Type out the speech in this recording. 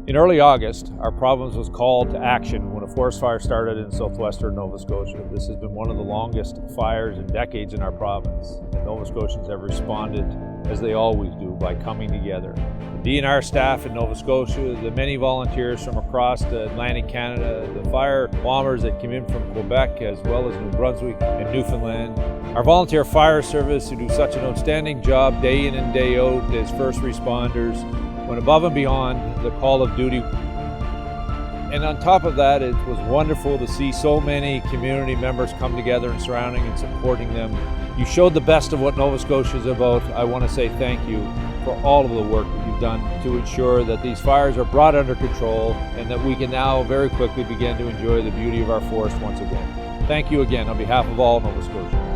In early August, our province was called to action when a forest fire started in southwestern Nova Scotia. This has been one of the longest fires in decades in our province, and Nova Scotians have responded, as they always do, by coming together. The DNR staff in Nova Scotia, the many volunteers from across Atlantic Canada, the fire bombers that came in from Quebec as well as New Brunswick and Newfoundland, our volunteer fire service who do such an outstanding job day in and day out as first responders, went above and beyond the call of duty. And on top of that, it was wonderful to see so many community members come together and surrounding and supporting them. You showed the best of what Nova Scotia is about. I want to say thank you for all of the work that you've done to ensure that these fires are brought under control and that we can now very quickly begin to enjoy the beauty of our forest once again. Thank you again on behalf of all Nova Scotians.